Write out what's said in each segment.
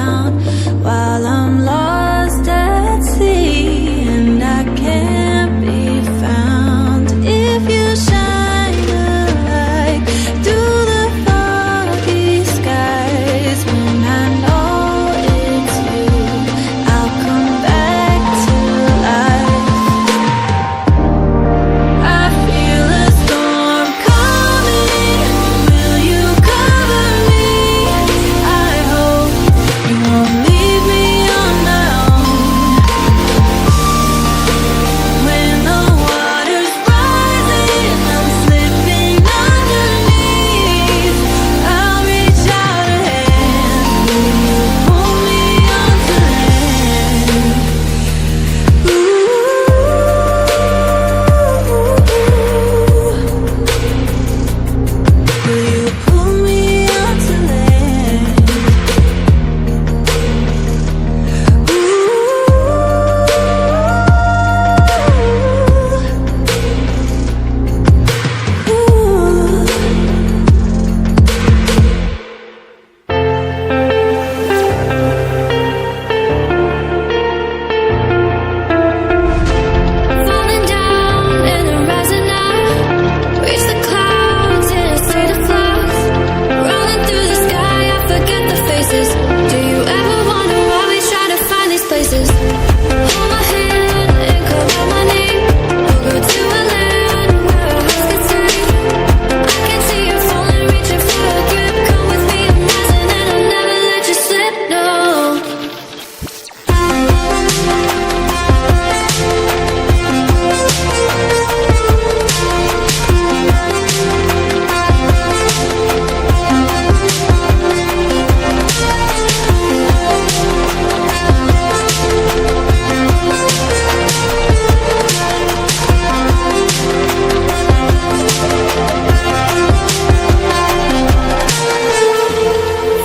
found while I'm lost at sea, and I can't be found. If you shine a light through the foggy skies, when I know it's you, I'll come back to life. I feel a storm coming. Will you cover me? I hope you won't leave me on my own. When the water's rising, I'm slipping underneath. I'll reach out a hand. Will you pull me onto land? Will you pull me onto land? Falling down and I'm rising up. Reach the clouds in a state of flux. Rolling through the sky, I forget the faces. Do you ever wonder why we try to find these places? Hold my hand and call out my name. We'll go to a land where our hearts can stay. I can see you falling, reaching for a grip. Come with me, I'm rising and I'll never let you slip, no.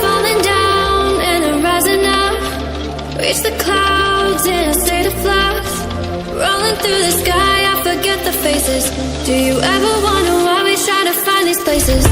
Falling down and I'm rising up. Reach the clouds in a state of flux. Rolling through the sky, I forget the faces. Do you ever wonder why we try to find these places?